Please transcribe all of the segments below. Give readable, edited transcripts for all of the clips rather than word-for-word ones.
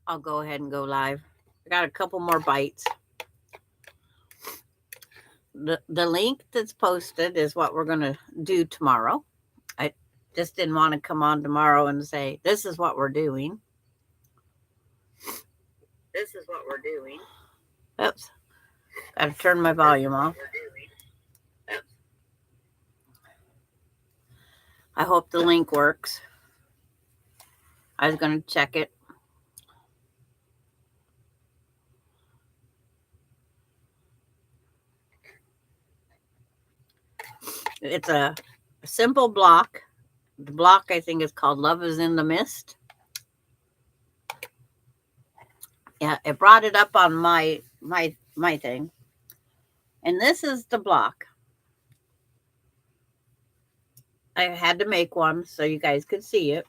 I'll go ahead and go live. I got a couple more bites. The link that's posted is what we're going to do tomorrow. I just didn't want to come on tomorrow and say, this is what we're doing. This is what we're doing. Oops. Got to turn my volume off. I hope the link works. I was going to check it. It's a simple block. The block, I think, is called Love is in the Mist. Yeah, it brought it up on my thing. And this is the block. I had to make one so you guys could see it.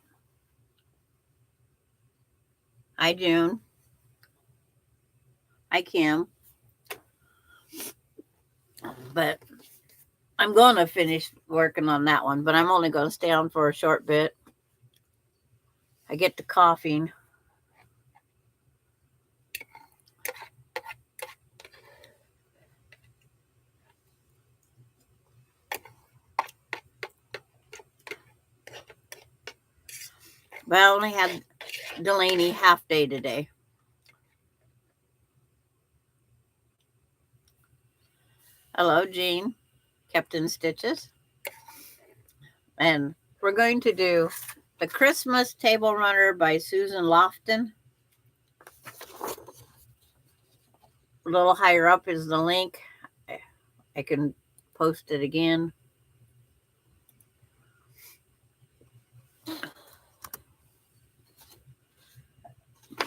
Hi, June. Hi, Kim. But I'm going to finish working on that one, but I'm only going to stay on for a short bit. I get to coughing. But I only had Delaney half day today. Hello, Jean. Captain Stitches. And we're going to do The Christmas Table Runner by Susan Lofton. A little higher up is the link. I can post it again.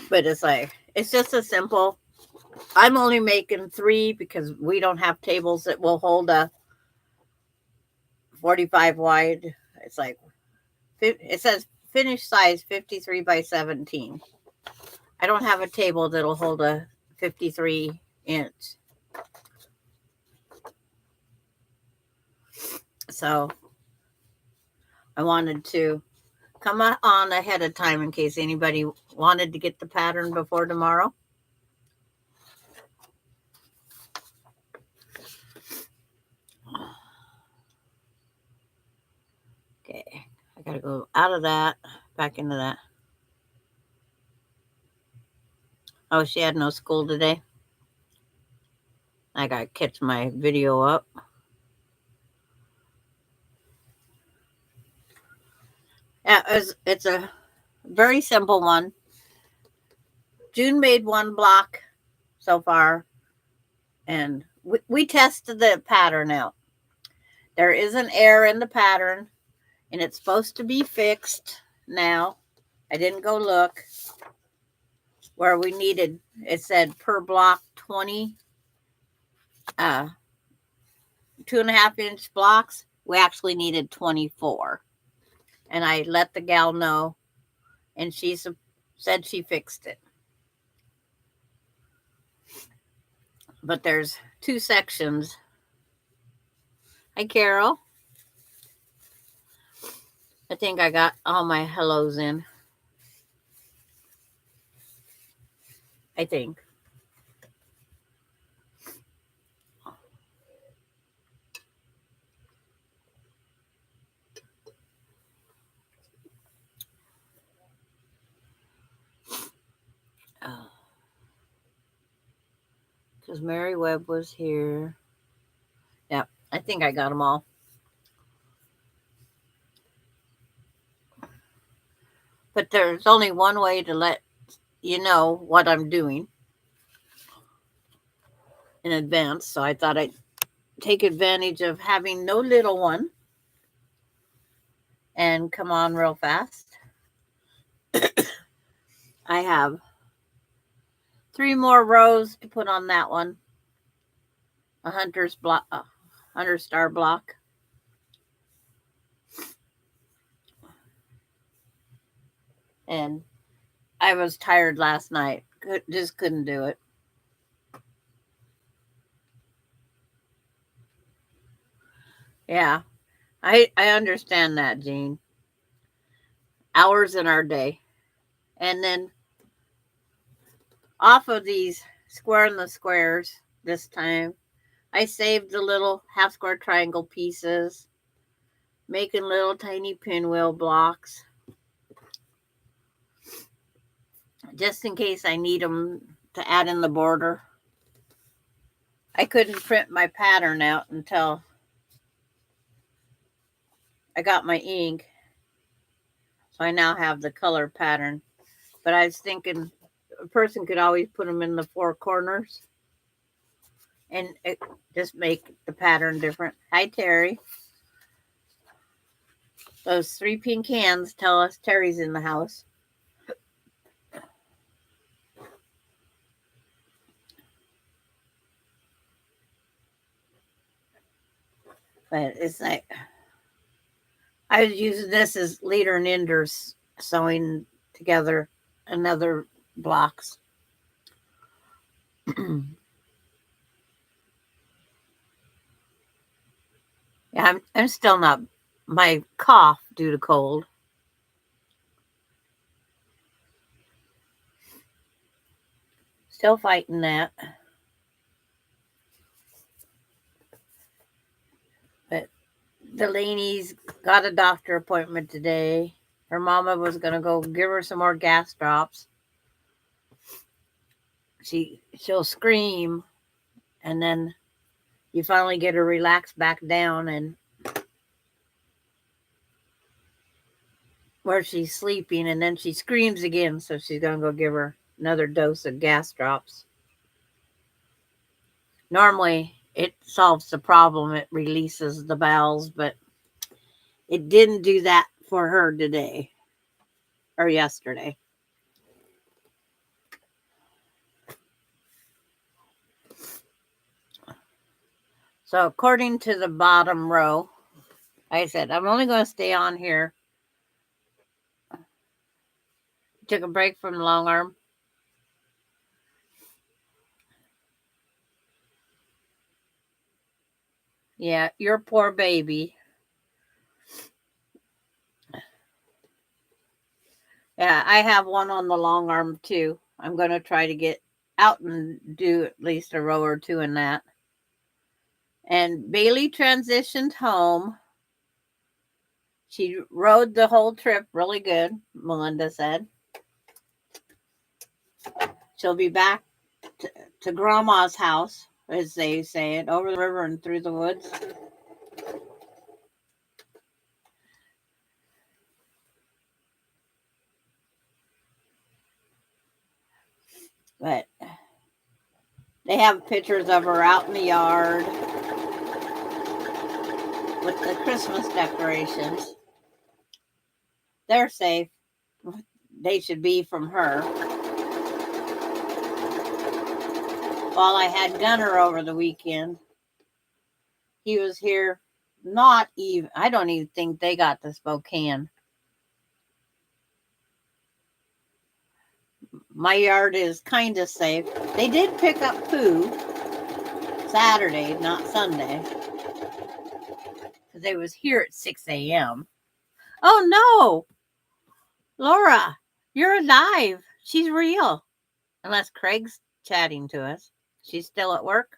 But it's just a simple. I'm only making 3 because we don't have tables that will hold a 45 wide. It's like, it says finished size 53 by 17. I don't have a table that'll hold a 53 inch. So I wanted to come on ahead of time in case anybody wanted to get the pattern before tomorrow. Okay, I gotta go out of that, back into that. Oh, she had no school today. I gotta catch my video up. Yeah, it's a very simple one. June made 1 block so far, and we tested the pattern out. There is an error in the pattern, and it's supposed to be fixed now. I didn't go look where we needed. It said per block 20, 2.5-inch blocks. We actually needed 24, and I let the gal know, and she said she fixed it. But there's 2 sections. Hi, Carol. I think I got all my hellos in. I think. Because Mary Webb was here. Yeah, I think I got them all. But there's only one way to let you know what I'm doing in advance. So I thought I'd take advantage of having no little one and come on real fast. I have 3 more rows to put on that one. A hunter's block, 100-star block. And I was tired last night. Just couldn't do it. Yeah, I understand that, Jean. Hours in our day. And then off of these square in the squares this time. I saved the little half square triangle pieces, making little tiny pinwheel blocks just in case I need them to add in the border. I couldn't print my pattern out until I got my ink, so I now have the color pattern. But I was thinking a person could always put them in the four corners and just make the pattern different. Hi, Terry. Those 3 pink hands tell us Terry's in the house. But it's like I was using this as Leader and Enders sewing together another blocks. Yeah, I'm still not my cough due to cold. Still fighting that. But Delaney's got a doctor appointment today. Her mama was gonna go give her some more gas drops. She'll scream, and then you finally get her relaxed back down and where she's sleeping, and then she screams again, so she's gonna go give her another dose of gas drops. Normally it solves the problem, it releases the bowels, but it didn't do that for her today or yesterday. So according to the bottom row, I said I'm only going to stay on here. Took a break from long arm. Yeah, your poor baby. Yeah, I have one on the long arm too. I'm going to try to get out and do at least a row or two in that. And Bailey transitioned home. She rode the whole trip really good, Melinda said. She'll be back to Grandma's house, as they say it, over the river and through the woods. But they have pictures of her out in the yard with the Christmas decorations. They're safe. They should be from her. While I had Gunner over the weekend, he was here. Not even, I don't even think they got to Spokane. My yard is kind of safe. They did pick up food Saturday, not Sunday, because they was here at 6 a.m. Oh no, Laura, you're alive. She's real. Unless Craig's chatting to us. She's still at work.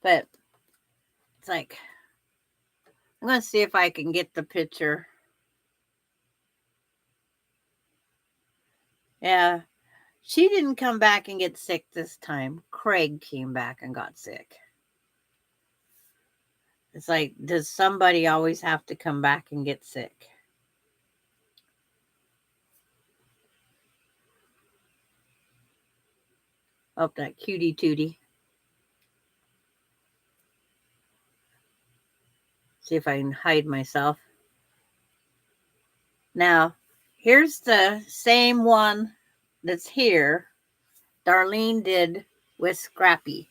But it's like, I'm going to see if I can get the picture. Yeah, she didn't come back and get sick this time. Craig came back and got sick. It's like, does somebody always have to come back and get sick? Oh, that cutie tootie. See if I can hide myself. Now, here's the same one that's here. Darlene did with Scrappy.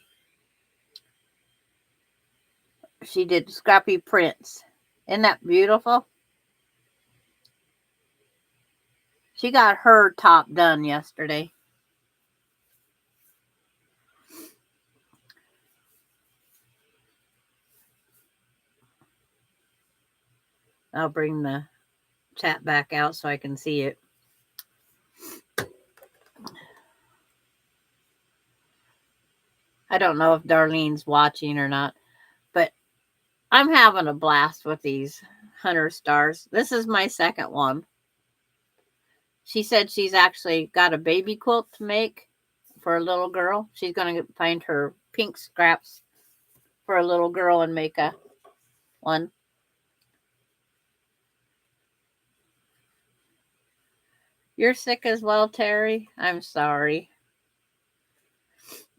She did Scrappy prints. Isn't that beautiful? She got her top done yesterday. I'll bring the chat back out so I can see it. I don't know if Darlene's watching or not, but I'm having a blast with these Hunter Stars. This is my second one. She said she's actually got a baby quilt to make for a little girl. She's going to find her pink scraps for a little girl and make a one. You're sick as well, Terry? I'm sorry.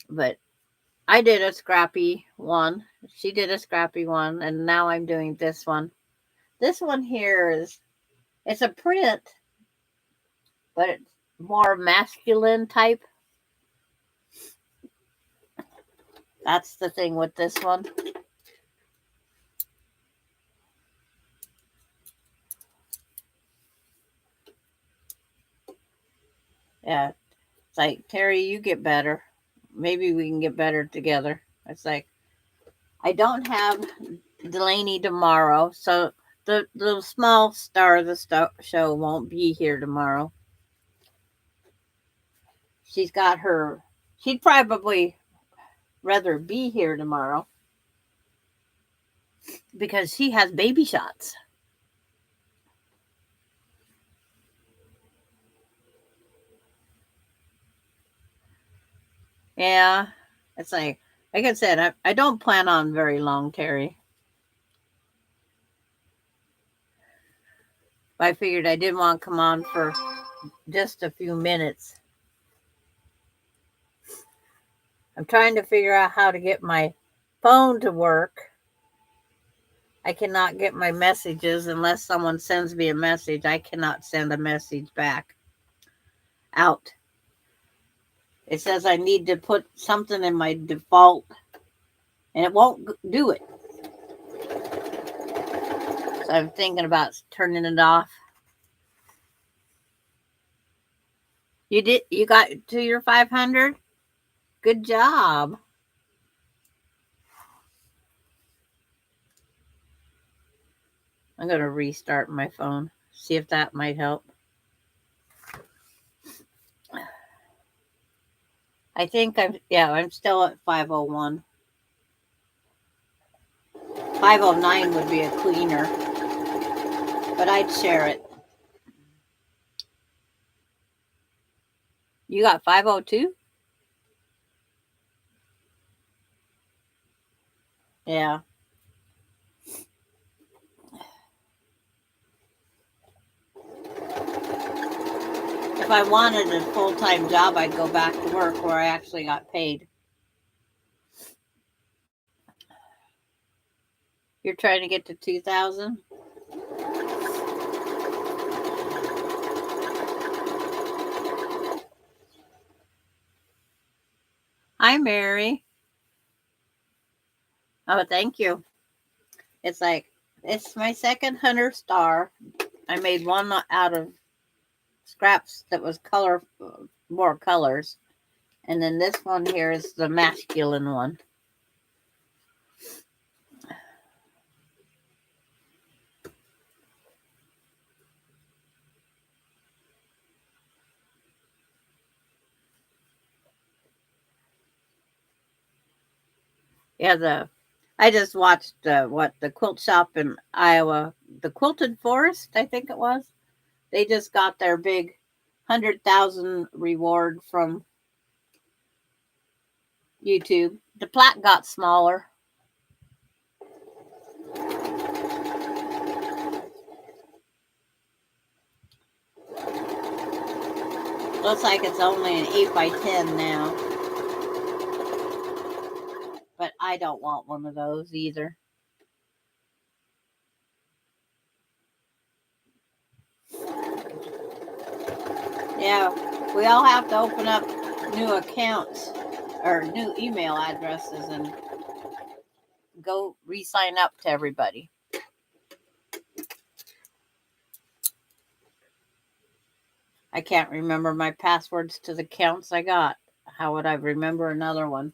But I did a scrappy one. She did a scrappy one, and now I'm doing this one. This one here it's a print, but it's more masculine type. That's the thing with this one. Yeah. It's like, Terry, you get better. Maybe we can get better together. It's like, I don't have Delaney tomorrow, so the small star of the show won't be here tomorrow. She'd probably rather be here tomorrow because she has baby shots. Yeah, it's like I said, I don't plan on very long, Terry. I figured I didn't want to come on for just a few minutes. I'm trying to figure out how to get my phone to work. I cannot get my messages unless someone sends me a message. I cannot send a message back out. It says I need to put something in my default, and it won't do it. So I'm thinking about turning it off. You got to your 500? Good job. I'm going to restart my phone. See if that might help. I think I'm still at 501. 509 would be a cleaner, but I'd share it. You got 502? Yeah. If I wanted a full-time job, I'd go back to work where I actually got paid. You're trying to get to 2,000? Hi, Mary. Oh, thank you. It's my second Hunter Star. I made one out of scraps that was more colors. And then this one here is the masculine one. Yeah, I just watched the quilt shop in Iowa, the Quilted Forest, I think it was. They just got their big 100,000 reward from YouTube. The plaque got smaller. Looks like it's only an 8x10 now. But I don't want one of those either. Yeah, we all have to open up new accounts or new email addresses and go re-sign up to everybody. I can't remember my passwords to the accounts I got. How would I remember another one?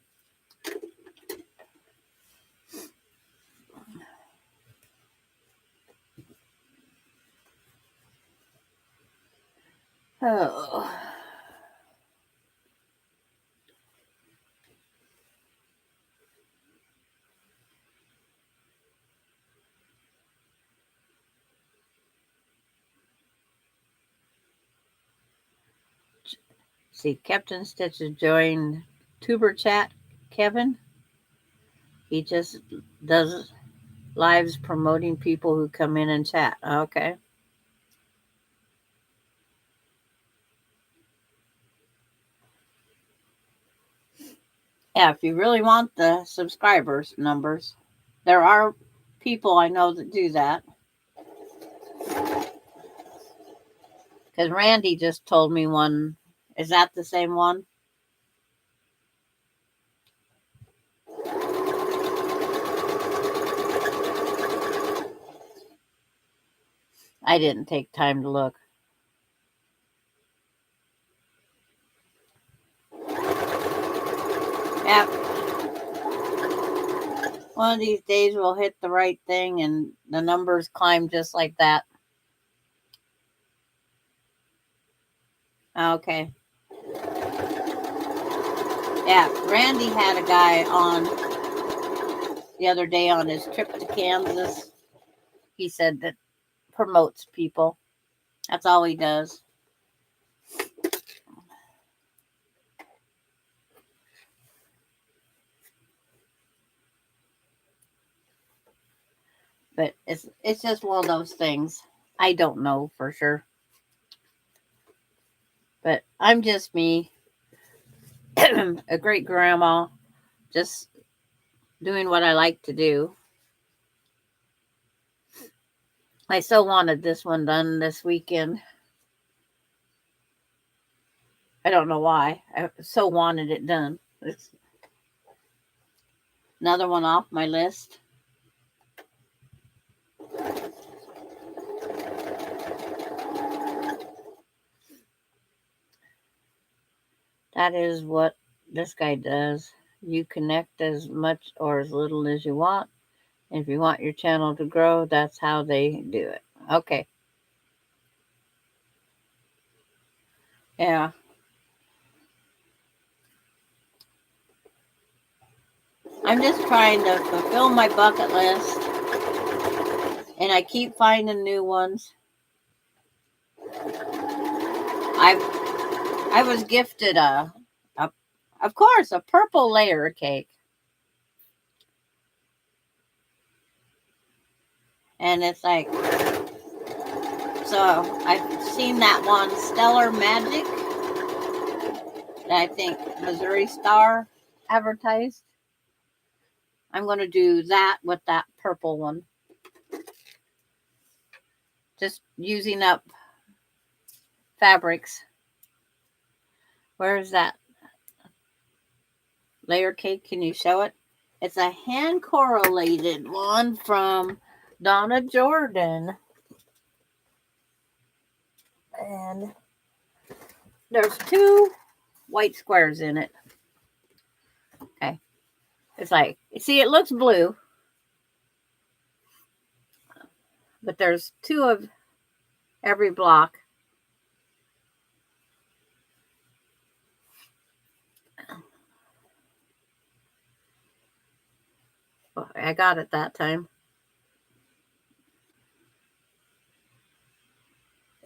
Oh. See, Captain Stitch has joined Tuber Chat. Kevin, he just does lives promoting people who come in and chat. Okay. Yeah, if you really want the subscribers numbers, there are people I know that do that. Because Randy just told me one. Is that the same one? I didn't take time to look. Yeah. One of these days we'll hit the right thing and the numbers climb just like that. Okay. Yeah, Randy had a guy on the other day on his trip to Kansas. He said that promotes people. That's all he does. But it's just one of those things. I don't know for sure. But I'm just me, a great grandma, just doing what I like to do. I so wanted this one done this weekend. I don't know why. I so wanted it done. It's another one off my list. That is what this guy does. You connect as much or as little as you want. If you want your channel to grow, that's how they do it. Okay. Yeah. I'm just trying to fulfill my bucket list, and I keep finding new ones. I was gifted of course, a purple layer cake, and it's like, so I've seen that one, Stellar Magic, that I think Missouri Star advertised. I'm going to do that with that purple one. Just using up fabrics. Where is that layer cake? Can you show it? It's a hand correlated one from Donna Jordan. And there's two white squares in it. Okay. It's like, see, it looks blue, but there's two of every block. Oh, I got it that time.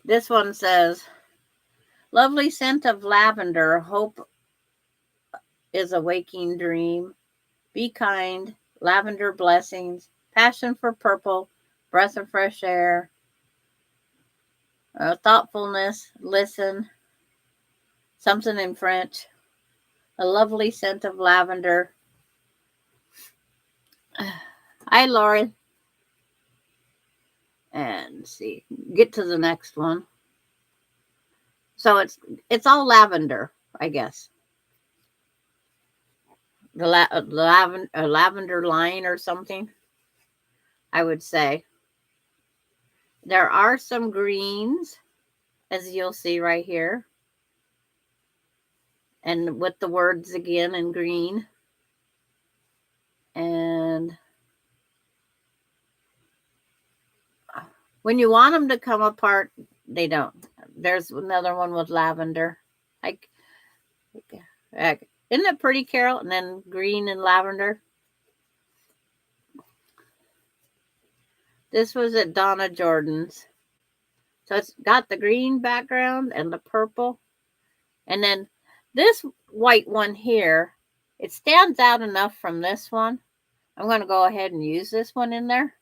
This one says, lovely scent of lavender, hope is a waking dream. Be kind, lavender blessings, passion for purple, breath of fresh air, thoughtfulness, listen, something in French, a lovely scent of lavender. Hi, Lori. And see, get to the next one. So it's all lavender, I guess. The lavender line or something, I would say. There are some greens, as you'll see right here. And with the words again in green. And when you want them to come apart, they don't. there's another one with lavender. Like, isn't it pretty, Carol? And then green and lavender. This was at Donna Jordan's. So it's got the green background and the purple. And then this white one here, it stands out enough from this one. I'm going to go ahead and use this one in there.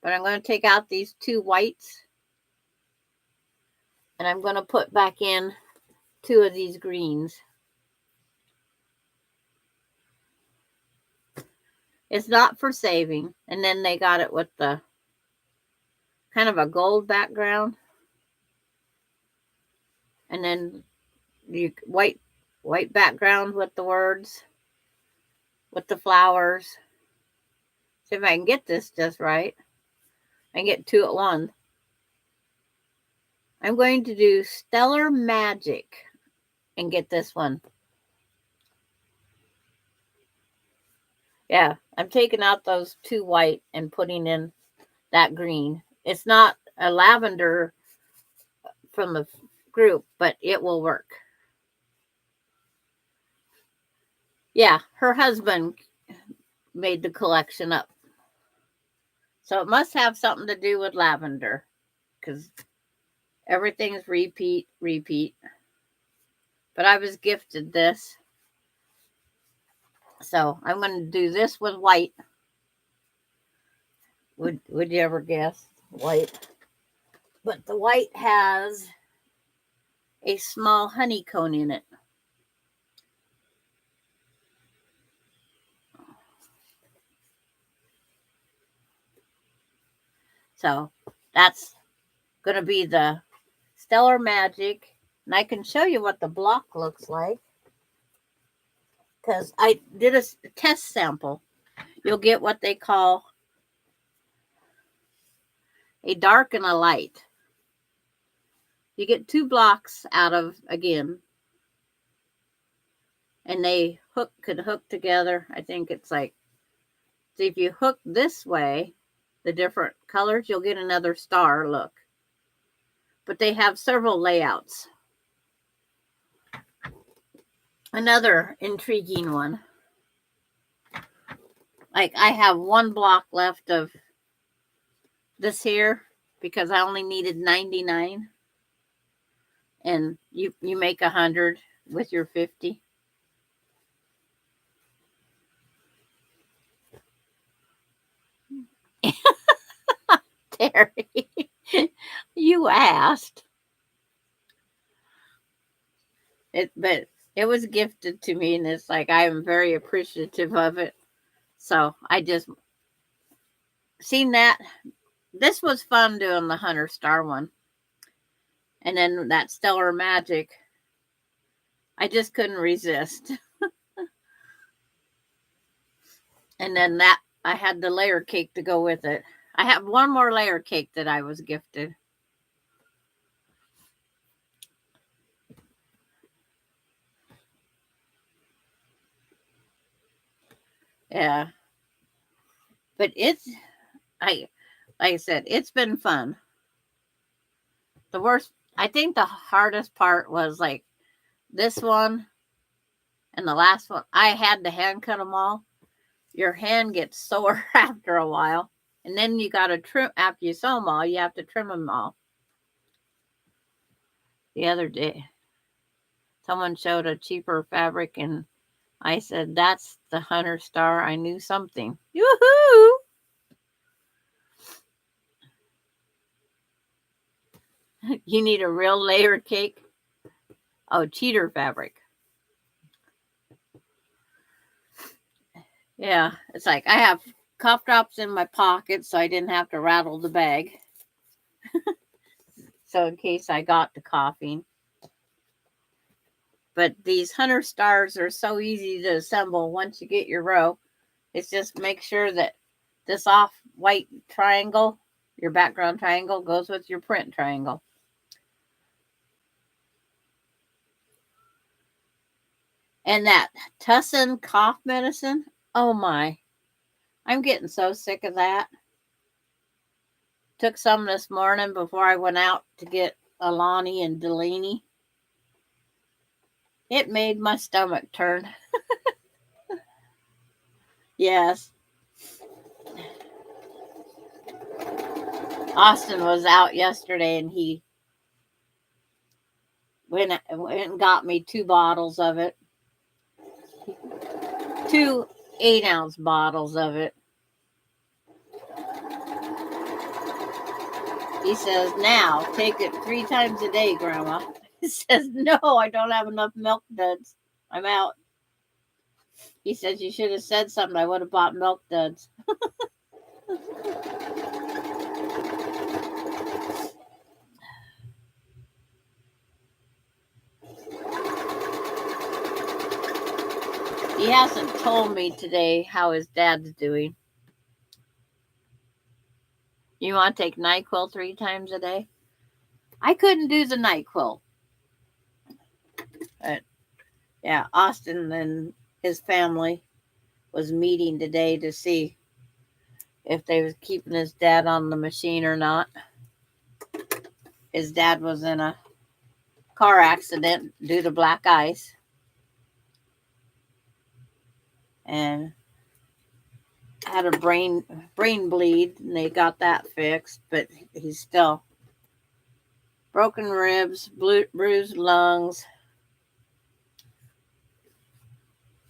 But I'm going to take out these two whites. And I'm going to put back in two of these greens. It's not for saving. And then they got it with the kind of a gold background. And then the white background with the words, with the flowers. See if I can get this just right. I can get two at once. I'm going to do Stellar Magic and get this one. Yeah, I'm taking out those two white and putting in that green. It's not a lavender from the group, but it will work. Yeah, her husband made the collection up. So it must have something to do with lavender, because everything's repeat. But I was gifted this. So I'm going to do this with white. Would you ever guess? White. But the white has a small honeycomb in it. So that's going to be the Stellar Magic. And I can show you what the block looks like, because I did a test sample. You'll get what they call a dark and a light. You get two blocks out of, again, and they could hook together. I think it's like, see, if you hook this way, the different colors, you'll get another star look. But they have several layouts. Another intriguing one. Like, I have one block left of this here because I only needed 99. And you make 100 with your 50. Terry, you asked. But it was gifted to me, and it's like I am very appreciative of it. So I just seen that. This was fun doing the Hunter Star one. And then that Stellar Magic, I just couldn't resist. And then that, I had the layer cake to go with it. I have one more layer cake that I was gifted. Yeah. But it's, like I said, it's been fun. The worst, I think the hardest part was like this one and the last one. I had to hand cut them all. Your hand gets sore after a while. And then you got to trim, after you sew them all, you have to trim them all. The other day, someone showed a cheaper fabric, and I said, that's the Hunter Star. I knew something. Yoo-hoo! You need a real layer cake? Oh, cheater fabric. Yeah, it's like I have cough drops in my pocket so I didn't have to rattle the bag. So in case I got to coughing. But these Hunter Stars are so easy to assemble once you get your row. It's just make sure that this off-white triangle, your background triangle, goes with your print triangle. And that Tussin cough medicine, oh my. I'm getting so sick of that. Took some this morning before I went out to get Alani and Delaney. It made my stomach turn. Yes. Austin was out yesterday and he went and got me 2 bottles of it. 2 8-ounce bottles of it. He says, now take it 3 times a day, Grandma. He says, no, I don't have enough milk duds. I'm out. He says, you should have said something. I would have bought milk duds. He hasn't told me today how his dad's doing. You want to take NyQuil 3 times a day? I couldn't do the NyQuil. But yeah, Austin and his family was meeting today to see if they was keeping his dad on the machine or not. His dad was in a car accident due to black ice. And had a brain bleed, and they got that fixed, but he's still broken ribs, bruised lungs.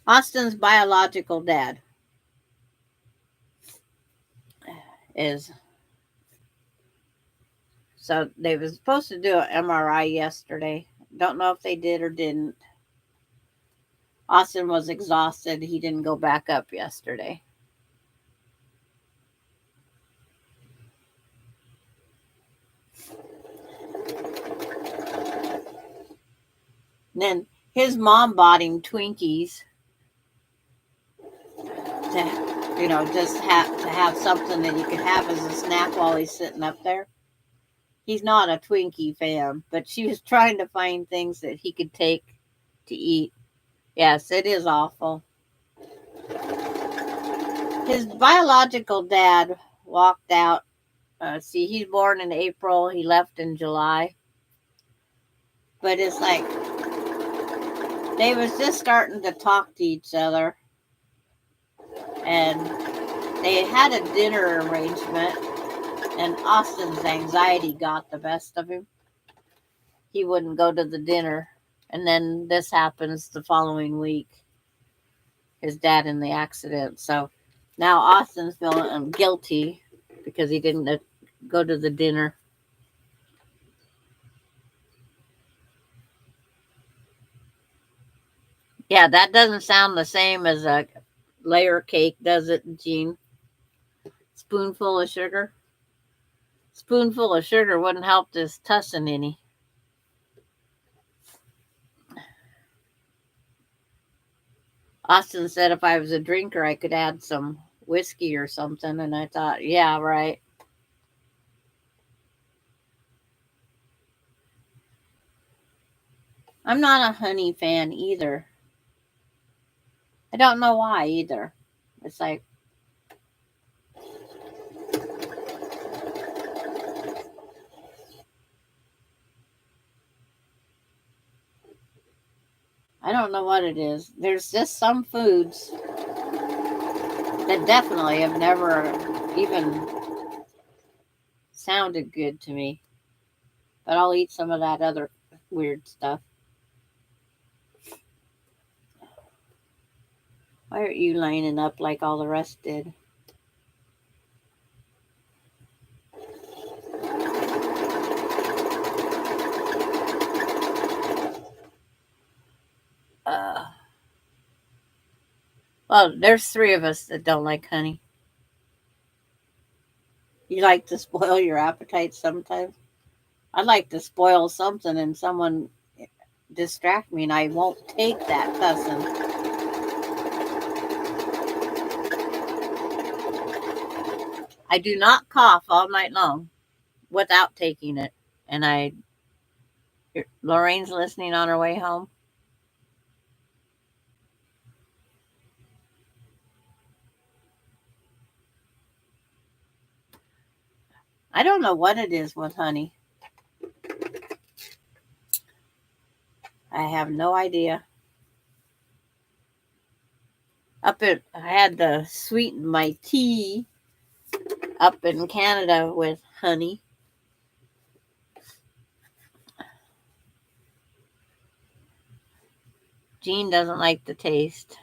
Austin's biological dad is, so they were supposed to do an MRI yesterday. Don't know if they did or didn't. Austin was exhausted. He didn't go back up yesterday. And then his mom bought him Twinkies to, just to have something that he could have as a snack while he's sitting up there. He's not a Twinkie fan, but she was trying to find things that he could take to eat. Yes, it is awful. His biological dad walked out. He's born in April. He left in July. But it's like they was just starting to talk to each other. And they had a dinner arrangement. And Austin's anxiety got the best of him. He wouldn't go to the dinner. And then this happens the following week. His dad in the accident. So now Austin's feeling guilty because he didn't go to the dinner. Yeah, that doesn't sound the same as a layer cake, does it, Jean? Spoonful of sugar? Spoonful of sugar wouldn't help this tussin any. Austin said if I was a drinker, I could add some whiskey or something. And I thought, yeah, right. I'm not a honey fan either. I don't know why either. It's like, I don't know what it is. There's just some foods that definitely have never even sounded good to me. But I'll eat some of that other weird stuff. Why aren't you lining up like all the rest did? Well, there's 3 of us that don't like honey. You like to spoil your appetite sometimes. I like to spoil something and someone distract me and I won't take that tussin. I do not cough all night long without taking it. And Lorraine's listening on her way home. I don't know what it is with honey. I have no idea. I had to sweeten my tea up in Canada with honey. Jean doesn't like the taste.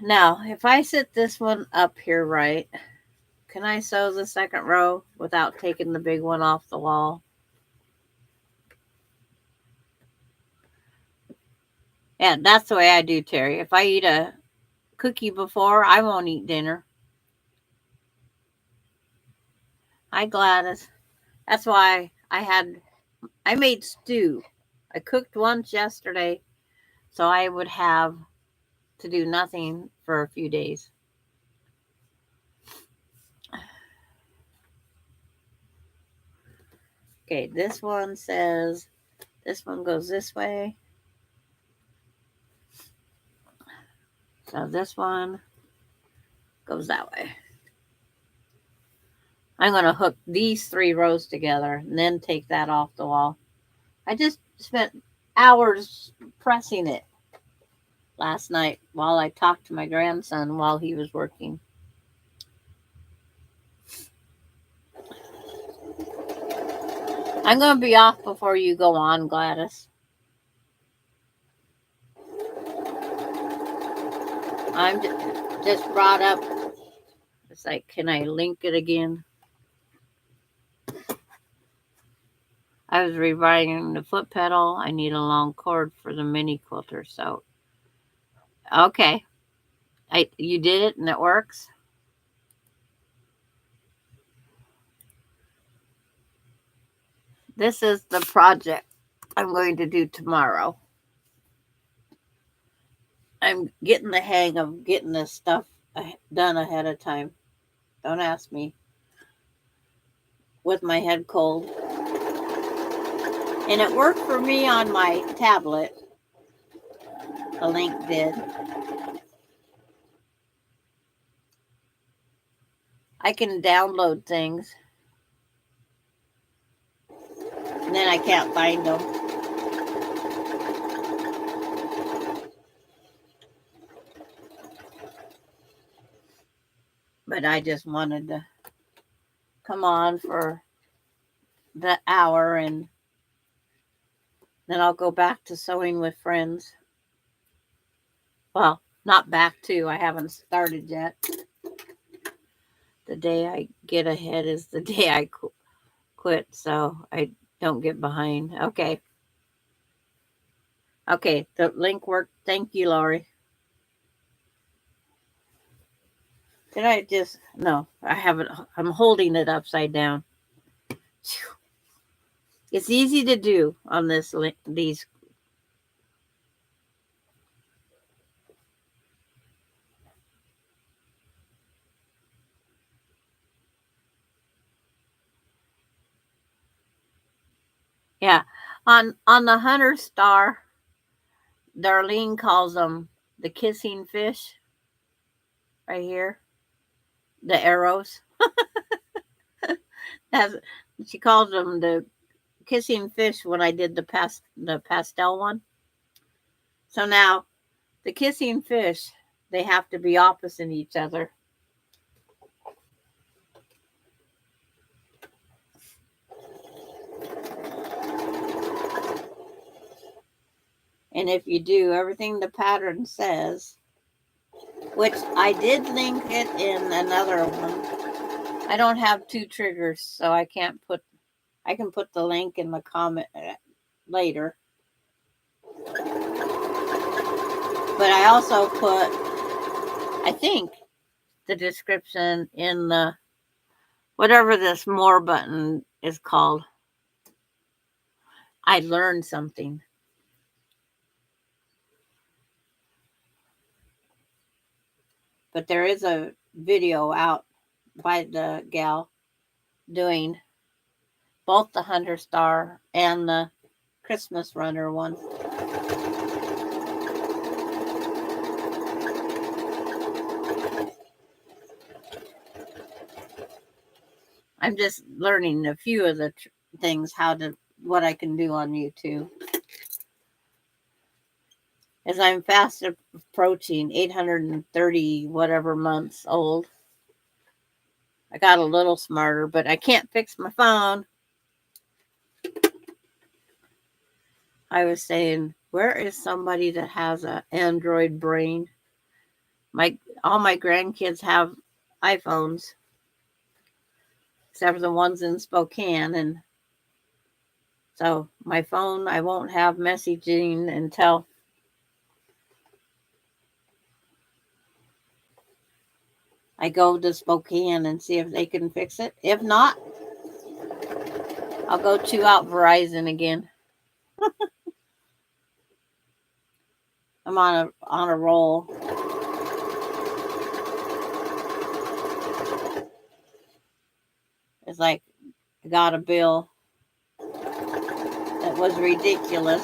Now, if I sit this one up here right, can I sew the second row without taking the big one off the wall? Yeah, that's the way I do, Terry. If I eat a cookie before, I won't eat dinner. Hi, Gladys. That's why I made stew. I cooked once yesterday, so I would have to do nothing for a few days. Okay, this one says, this one goes this way. So this one goes that way. I'm going to hook these 3 rows together and then take that off the wall. I just spent hours pressing it last night while I talked to my grandson while he was working. I'm going to be off before you go on, Gladys. I'm just brought up. It's like, can I link it again? I was rewiring the foot pedal. I need a long cord for the mini quilter. So, okay. You did it and it works? This is the project I'm going to do tomorrow. I'm getting the hang of getting this stuff done ahead of time. Don't ask me. With my head cold. And it worked for me on my tablet. The link did. I can download things. And then I can't find them. But I just wanted to come on for the hour and then I'll go back to sewing with friends. Well, not back to. I haven't started yet. The day I get ahead is the day I quit, so I don't get behind. Okay. Okay, the link worked. Thank you, Laurie. Did I just... No, I haven't. I'm holding it upside down. It's easy to do on this link, these. Yeah, on the Hunter Star, Darlene calls them the kissing fish. Right here, the arrows. She calls them the kissing fish when I did the pastel one. So now, the kissing fish, they have to be opposite each other. And if you do everything the pattern says, which I did link it in another one. I don't have 2 triggers, so I can put the link in the comment later. But I also put, I think, the description in the, whatever this more button is called. I learned something. But there is a video out by the gal doing both the Hunter Star and the Christmas Runner one. I'm just learning a few of the things, what I can do on YouTube. As I'm fast approaching 830 whatever months old. I got a little smarter, but I can't fix my phone. I was saying, where is somebody that has an Android brain? All my grandkids have iPhones, except for the ones in Spokane, and so my phone, I won't have messaging until I go to Spokane and see if they can fix it. If not, I'll go chew out Verizon again. I'm on a roll. It's like I got a bill that was ridiculous.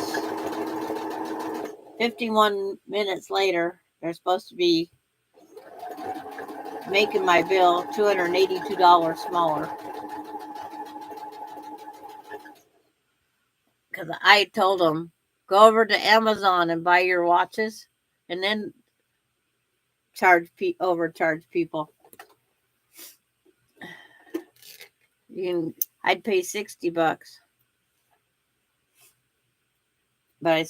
51 minutes later, they're supposed to be making my bill $282 smaller. Because I told them, go over to Amazon and buy your watches and then overcharge people. I'd pay $60. But I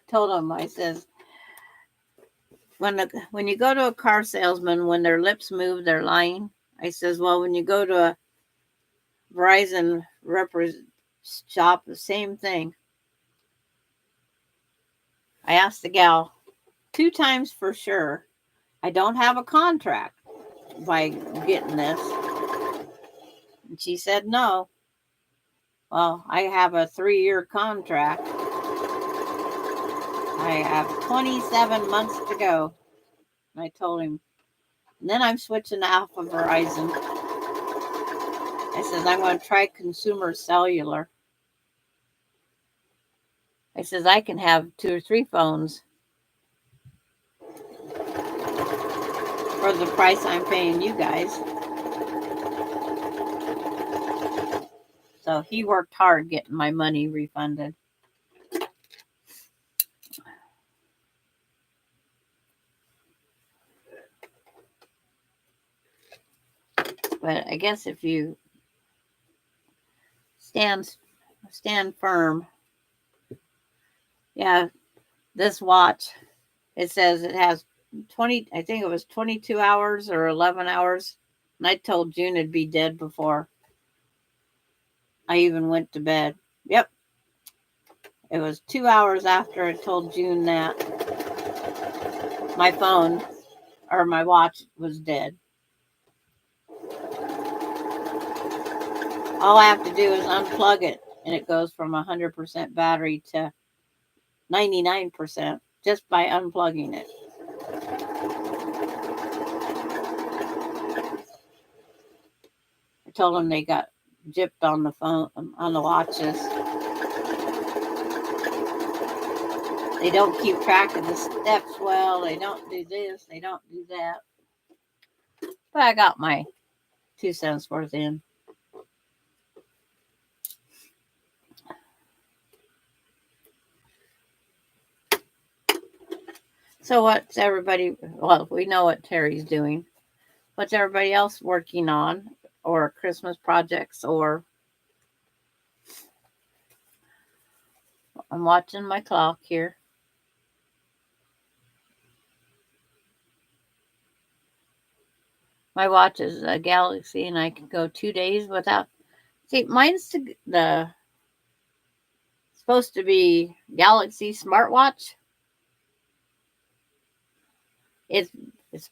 told them, when you go to a car salesman, when their lips move, they're lying. I says, well, when you go to a Verizon shop, the same thing. I asked the gal 2 times for sure. I don't have a contract by getting this. And she said no. Well, I have a 3-year contract. I have 27 months to go. And I told him. And then I'm switching off of Verizon. I says, I'm going to try Consumer Cellular. I says, I can have 2 or 3 phones for the price I'm paying you guys. So he worked hard getting my money refunded. But I guess if you stand firm. Yeah, this watch, it says it has 20, I think it was 22 hours or 11 hours. And I told June it'd be dead before I even went to bed. Yep. It was 2 hours after I told June that my phone or my watch was dead. All I have to do is unplug it and it goes from 100% battery to 99% just by unplugging it. I told them they got gypped on the phone, on the watches. They don't keep track of the steps well. They don't do this. They don't do that. But I got my 2 cents worth in. So what's everybody, well, we know what Terry's doing. What's everybody else working on, or Christmas projects, or I'm watching my clock here. My watch is a Galaxy and I can go 2 days without, see, mine's supposed to be Galaxy smartwatch. It's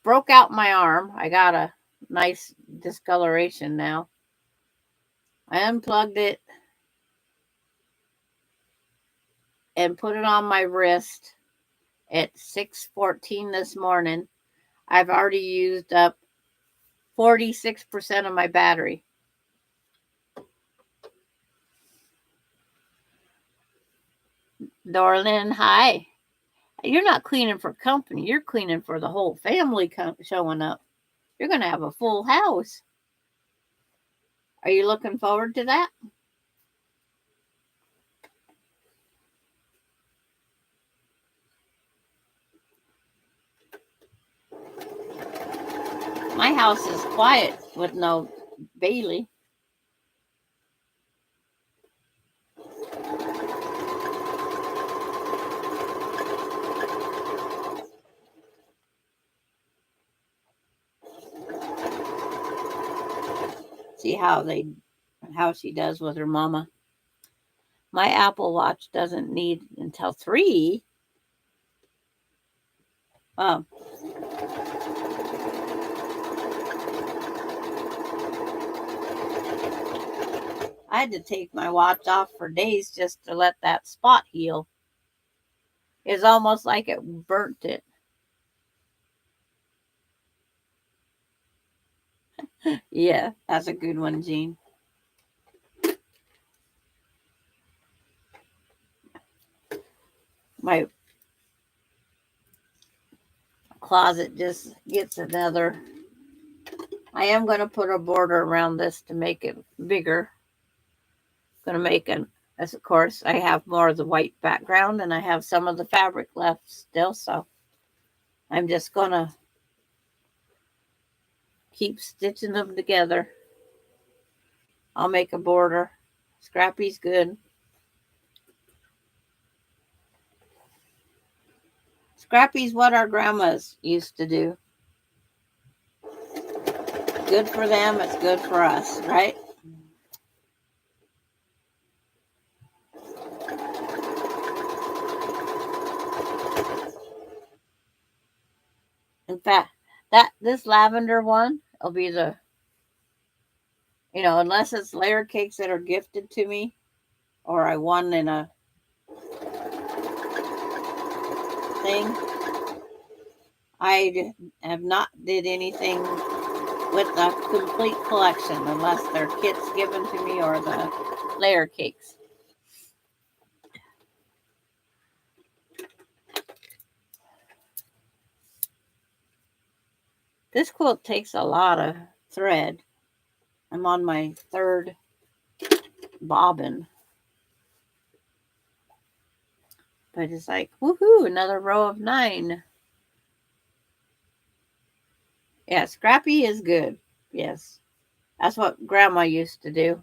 broke out my arm. I got a nice discoloration now. I unplugged it and put it on my wrist at 6:14 this morning. I've already used up 46% of my battery. Dorlin, hi. You're not cleaning for company. You're cleaning for the whole family showing up. You're going to have a full house. Are you looking forward to that? My house is quiet with no Bailey. See how she does with her mama. My Apple Watch doesn't need until 3. Oh, I had to take my watch off for days just to let that spot heal. It's almost like it burnt it. Yeah, that's a good one, Jean. My closet just gets another. I am going to put a border around this to make it bigger. Going to make an, as of course, I have more of the white background and I have some of the fabric left still. So I'm just going to keep stitching them together. I'll make a border. Scrappy's good. Scrappy's what our grandmas used to do. Good for them, it's good for us, right? In fact, this lavender one will be the, unless it's layer cakes that are gifted to me or I won in a thing. I have not did anything with the complete collection unless they're kits given to me or the layer cakes. This quilt takes a lot of thread. I'm on my 3rd bobbin. But it's like, woohoo, another row of 9. Yeah, Scrappy is good. Yes. That's what Grandma used to do.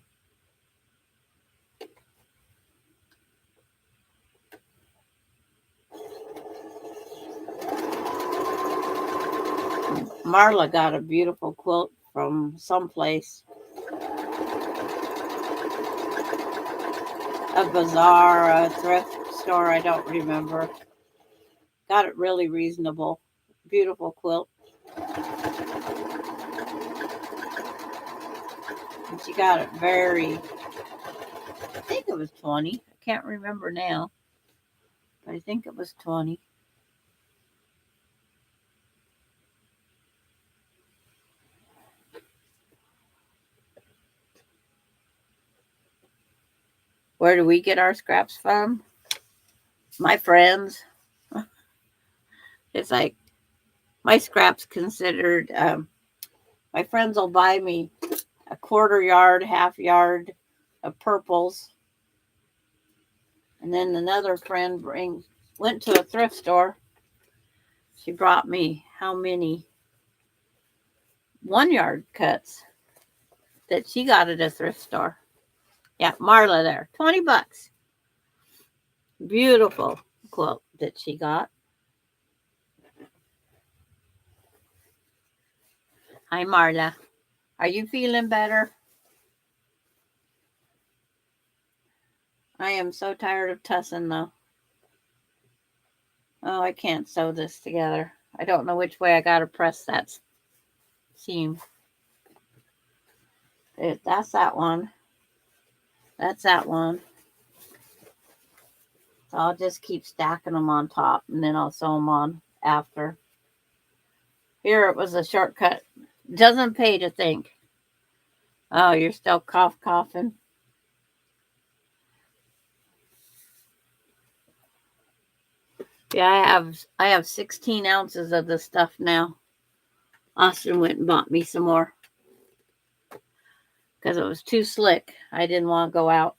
Marla got a beautiful quilt from someplace. A bazaar, a thrift store, I don't remember. Got it really reasonable. Beautiful quilt. And she got it I think it was 20. I can't remember now. But I think it was 20. Where do we get our scraps from? My friends. It's like my scraps considered, my friends will buy me a 1/4 yard, 1/2 yard of purples. And then another friend went to a thrift store. She brought me how many 1 yard cuts that she got at a thrift store. Yeah, Marla there. $20. Beautiful quilt that she got. Hi, Marla. Are you feeling better? I am so tired of tussing, though. Oh, I can't sew this together. I don't know which way I got to press that seam. That's that one. That's that one. So I'll just keep stacking them on top, and then I'll sew them on after. Here, it was a shortcut. Doesn't pay to think. Oh, you're still coughing. Yeah, I have 16 ounces of this stuff now. Austin went and bought me some more. because it was too slick. I didn't want to go out.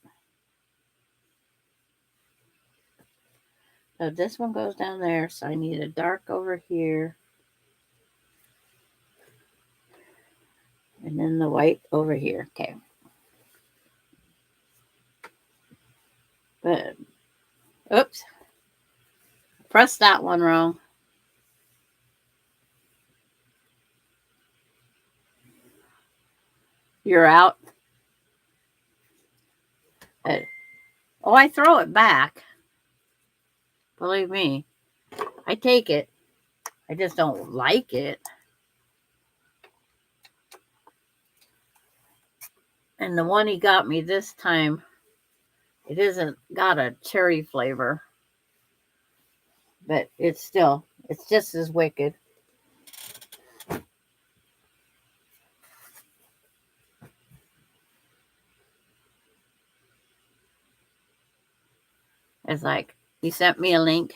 So this one goes down there, so I need a dark over here. And then the white over here. Okay. But, oops. Pressed that one wrong. You're out. Oh, I throw it back. Believe me. I take it. I just don't like it. And the one he got me this time, it isn't got a cherry flavor. But it's just as wicked. It's like, he sent me a link.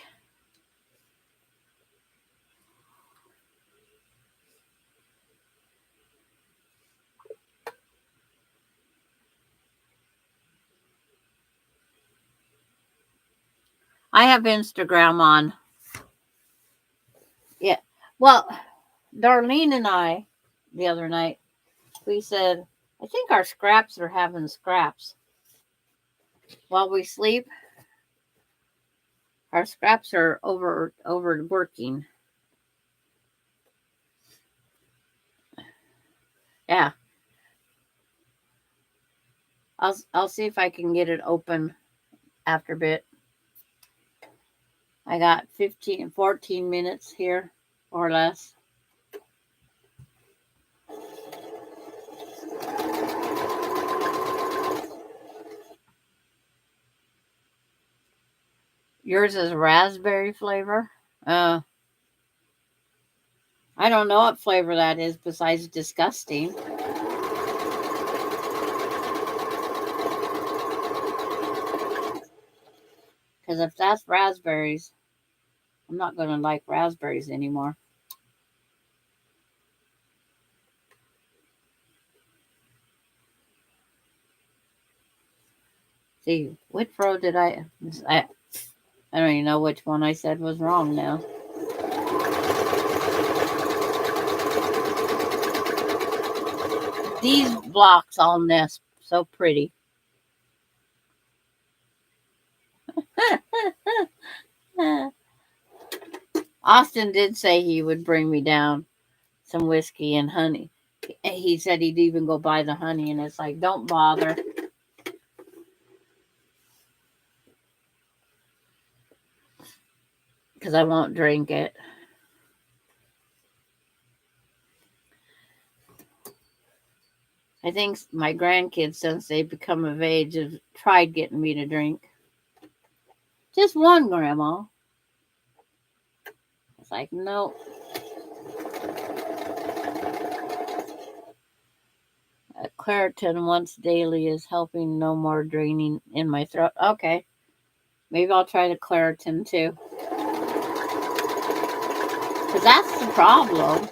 I have Instagram on. Yeah. Well, Darlene and I, the other night, we said, I think our scraps are having scraps. While we sleep, our scraps are overworking. Yeah. I'll see if I can get it open after a bit. I got 14 minutes here or less. Yours is raspberry flavor. I don't know what flavor that is besides disgusting. Because if that's raspberries, I'm not going to like raspberries anymore. See, which row did I don't even know which one I said was wrong now. These blocks all nest so pretty. Austin did say he would bring me down some whiskey and honey. He said he'd even go buy the honey, and it's like, don't bother. Because I won't drink it. I think my grandkids, since they've become of age, have tried getting me to drink. Just one, Grandma. It's like, no. Claritin once daily is helping no more draining in my throat. Okay. Maybe I'll try the Claritin too. Because that's the problem.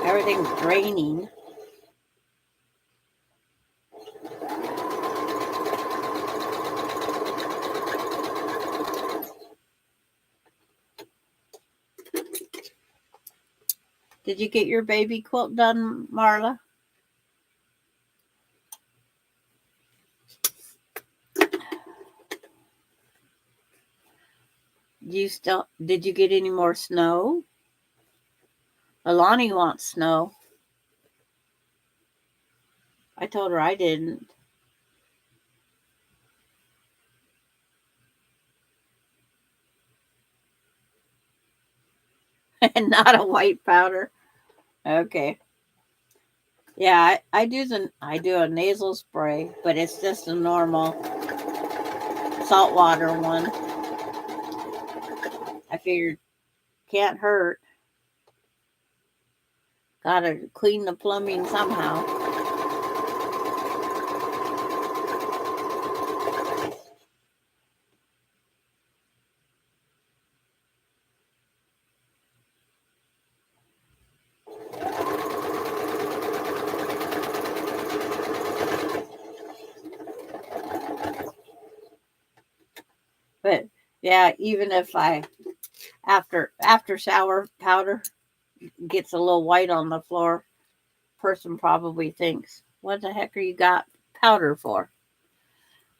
Everything's draining. Did you get your baby quilt done, Marla? Did you get any more snow? Alani wants snow. I told her I didn't. And not a white powder. Okay. Yeah, I do a nasal spray, but it's just a normal saltwater one. I figured can't hurt. Gotta clean the plumbing somehow. But yeah, even if I after shower powder gets a little white on the floor, person probably thinks, "What the heck are you got powder for?"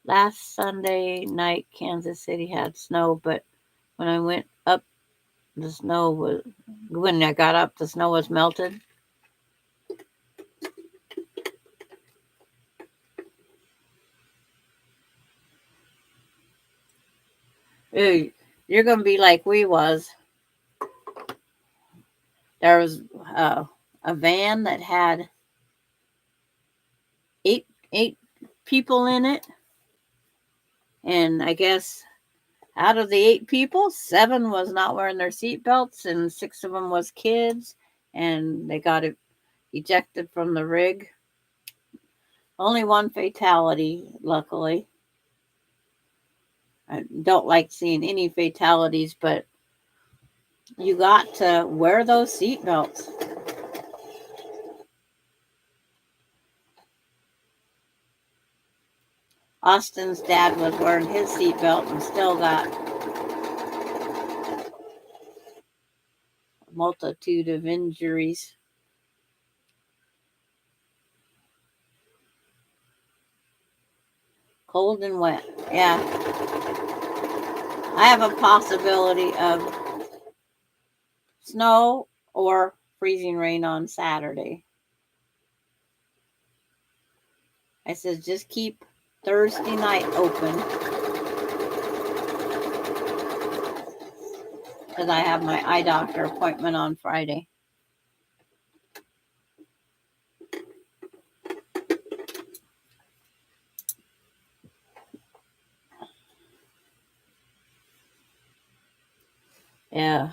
Last Sunday night, Kansas City had snow, but when I went up, the snow was when I got up, the snow was melted. Ew, you're gonna be like we was. There was a van that had eight people in it, and I guess out of the 8 people, 7 was not wearing their seatbelts, and 6 of them was kids, and they got ejected from the rig. Only one fatality, luckily. I don't like seeing any fatalities, but you got to wear those seatbelts. Austin's dad was wearing his seatbelt and still got a multitude of injuries. Cold and wet. Yeah. I have a possibility of snow or freezing rain on Saturday. I said, just keep Thursday night open because I have my eye doctor appointment on Friday. Yeah.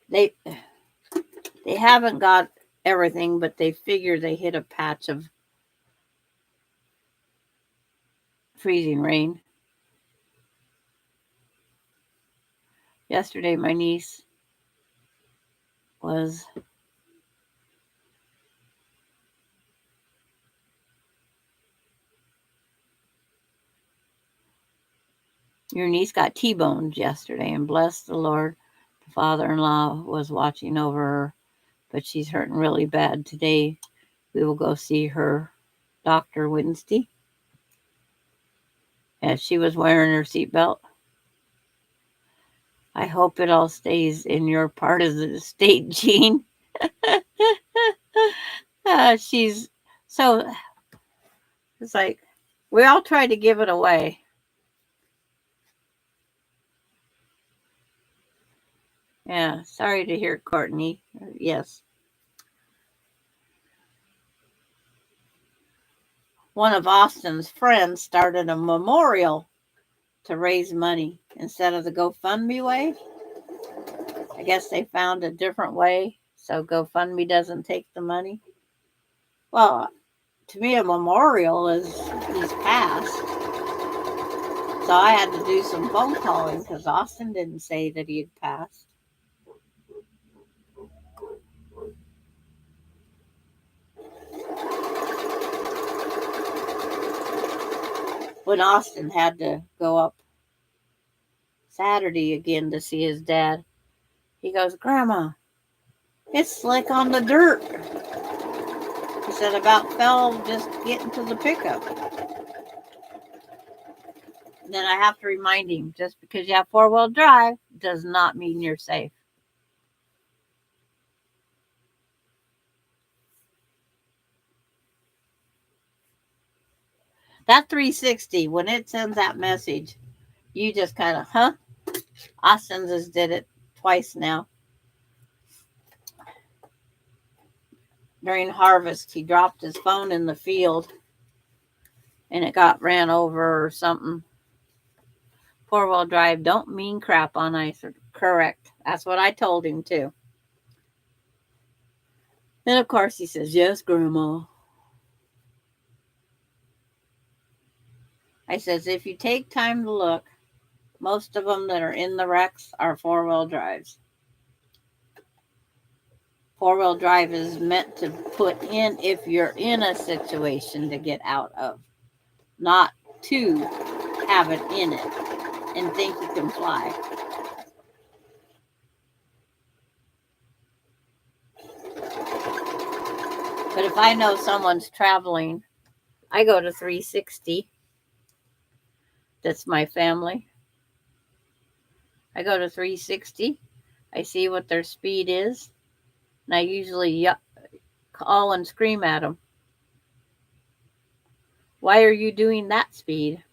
They haven't got everything, but they figure they hit a patch of freezing rain. Yesterday, my niece was your niece got T-boned yesterday, and bless the Lord, the father-in-law was watching over her, but she's hurting really bad. Today, we will go see her doctor Wednesday. And she was wearing her seatbelt. I hope it all stays in your part of the state, Jean. She's so, it's like, we all try to give it away. Yeah, sorry to hear, Courtney. Yes. One of Austin's friends started a memorial to raise money instead of the GoFundMe way. I guess they found a different way so GoFundMe doesn't take the money. Well, to me, a memorial is he's passed. So I had to do some phone calling because Austin didn't say that he had passed. When Austin had to go up Saturday again to see his dad, he goes, "Grandma, it's slick on the dirt." He said, "About fell just getting to the pickup." And then I have to remind him, just because you have 4-wheel drive does not mean you're safe. That 360, when it sends that message, you just kind of, huh? Austin just did it twice now. During harvest, he dropped his phone in the field and it got ran over or something. 4-wheel drive don't mean crap on ice. Correct. That's what I told him too. And of course he says, "Yes, Grandma." I says, if you take time to look, most of them that are in the wrecks are 4-wheel drives. 4-wheel drive is meant to put in if you're in a situation to get out of, not to have it in it. and think you can fly. But if I know someone's traveling, I go to 360. That's my family. I go to 360. I see what their speed is. And I usually call and scream at them. Why are you doing that speed?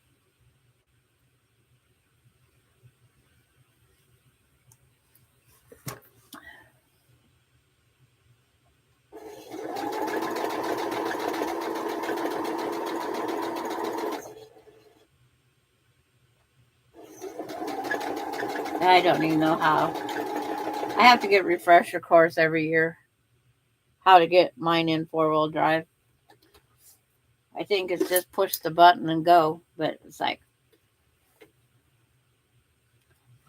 I don't even know how. I have to get a refresher course every year. How to get mine in 4-wheel drive. I think it's just push the button and go. But it's like,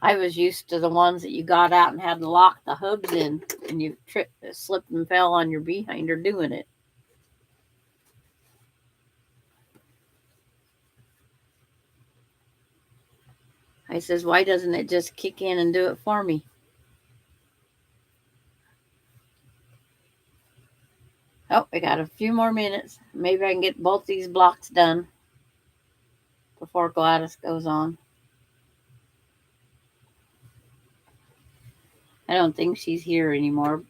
I was used to the ones that you got out and had to lock the hubs in, and you slipped and fell on your behinder doing it. I says, why doesn't it just kick in and do it for me? Oh, I got a few more minutes. Maybe I can get both these blocks done before Gladys goes on. I don't think she's here anymore.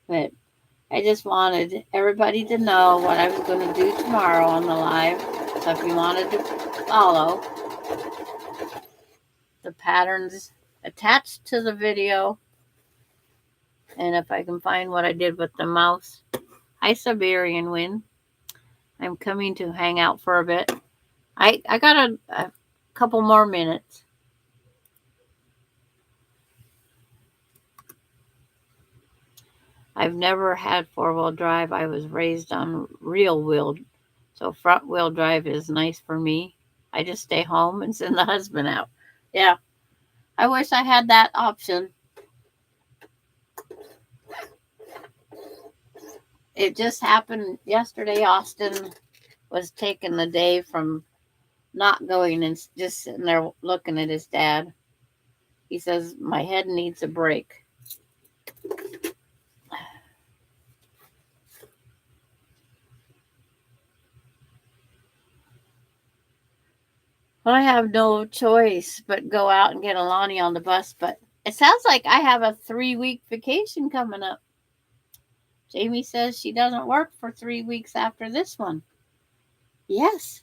But I just wanted everybody to know what I was going to do tomorrow on the live. So if you wanted to follow the patterns attached to the video, and if I can find what I did with the mouse. Hi, Siberian Wind. I'm coming to hang out for a bit. I got a couple more minutes. I've never had 4-wheel drive. I was raised on real wheel. So front wheel drive is nice for me. I just stay home and send the husband out. Yeah. I wish I had that option. It just happened yesterday. Austin was taking the day from not going and just sitting there looking at his dad. He says, my head needs a break. Well, I have no choice but go out and get Alani on the bus. But it sounds like I have a 3-week vacation coming up. Jamie says she doesn't work for 3 weeks after this one. Yes.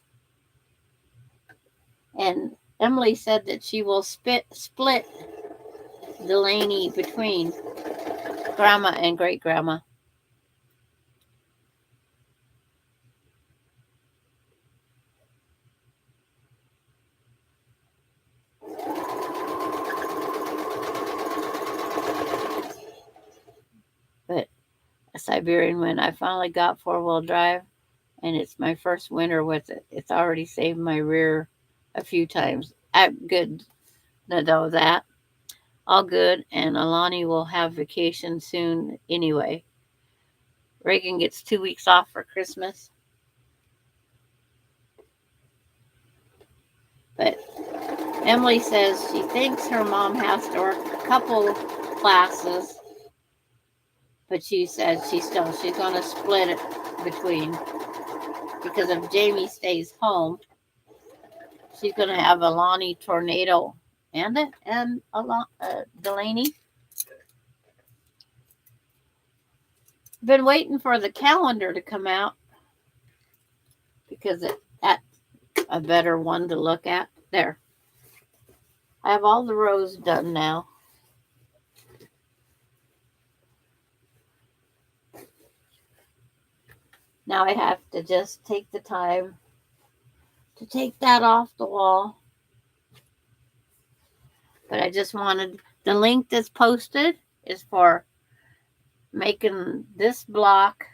And Emily said that she will split Delaney between grandma and great grandma. But a Siberian Wind, I finally got 4-wheel drive, and it's my first winter with it. It's already saved my rear a few times. I'm good to know that. All good, and Alani will have vacation soon anyway. Reagan gets 2 weeks off for Christmas. But Emily says she thinks her mom has to work a couple classes, but she says she's going to split it between, because if Jamie stays home, she's going to have Alani, Tornado, and Delaney. Been waiting for the calendar to come out because that's a better one to look at. There. I have all the rows done now. Now I have to just take the time to take that off the wall. But I just wanted, the link that's posted is for making this block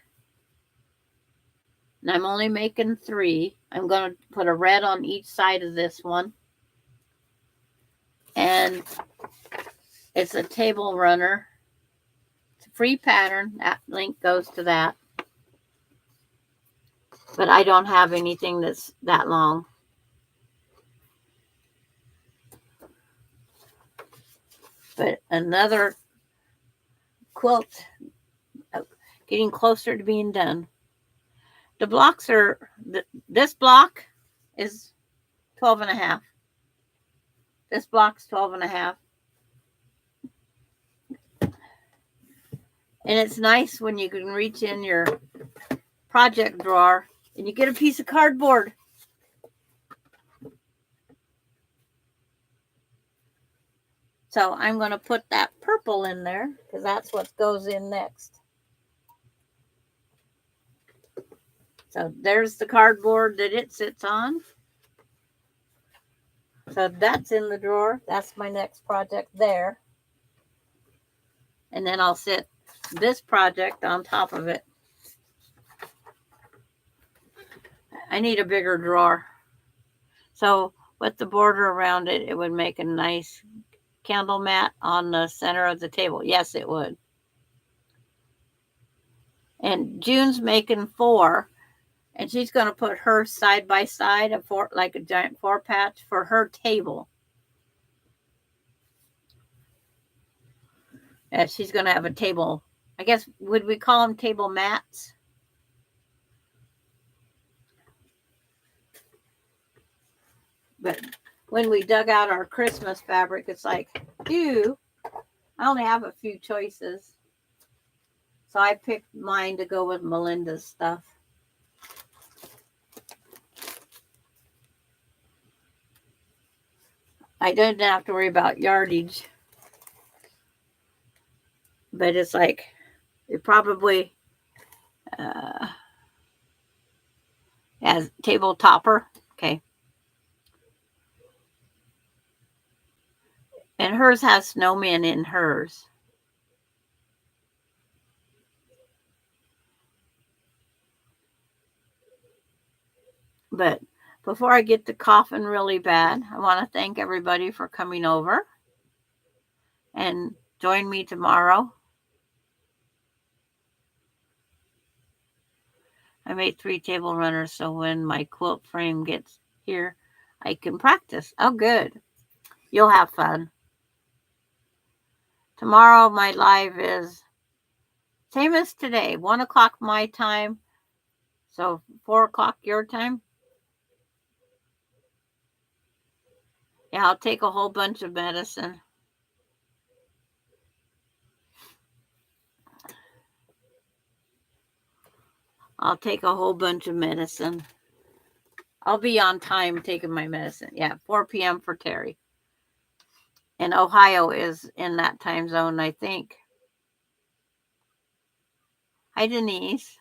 And I'm only making 3. I'm going to put a red on each side of this one. And it's a table runner. It's a free pattern. That link goes to that. But I don't have anything that's that long. But another quilt getting closer to being done. The blocks are, this block is 12 and a half. This block's 12 and a half. And it's nice when you can reach in your project drawer and you get a piece of cardboard. So I'm going to put that purple in there because that's what goes in next. So there's the cardboard that it sits on. So that's in the drawer. That's my next project there. And then I'll sit this project on top of it. I need a bigger drawer. So with the border around it, it would make a nice candle mat on the center of the table. Yes, it would. And June's making 4. And she's going to put her side by side, like a giant 4 patch for her table. And she's going to have a table. I guess, would we call them table mats? But when we dug out our Christmas fabric, it's like, I only have a few choices. So I picked mine to go with Melinda's stuff. I didn't have to worry about yardage. But it's like, it probably has table topper. Okay. And hers has snowmen in hers. But before I get to coughing really bad, I want to thank everybody for coming over. And join me tomorrow. I made 3 table runners, so when my quilt frame gets here, I can practice. Oh, good. You'll have fun. Tomorrow, my live is same as today, 1 o'clock my time, so 4 o'clock your time. Yeah, I'll take a whole bunch of medicine. I'll take a whole bunch of medicine. I'll be on time taking my medicine. Yeah, 4 p.m. for Terry. And Ohio is in that time zone, I think. Hi, Denise.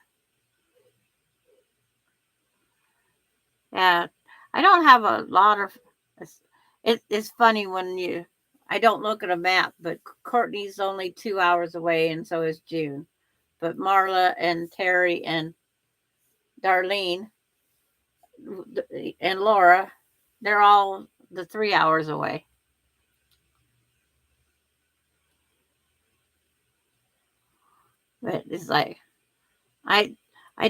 Yeah, I don't have a lot of... It's funny when I don't look at a map, but Courtney's only 2 hours away, and so is June. But Marla and Terry and Darlene and Laura, they're all the 3 hours away. But it's like, I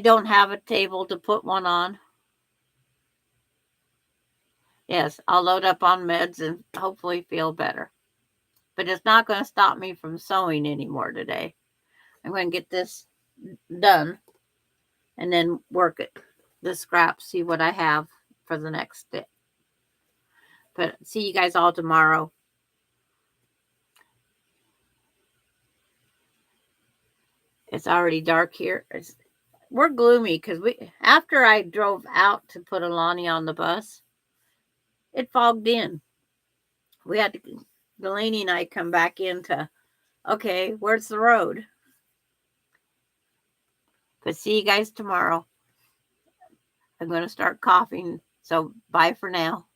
don't have a table to put one on. Yes, I'll load up on meds and hopefully feel better. But it's not going to stop me from sewing anymore today. I'm going to get this done and then work it, the scraps, see what I have for the next day. But see you guys all tomorrow. It's already dark here. We're gloomy because after I drove out to put Alani on the bus, it fogged in. We had to, Delaney and I come back into, okay, where's the road? But see you guys tomorrow. I'm going to start coughing, so bye for now.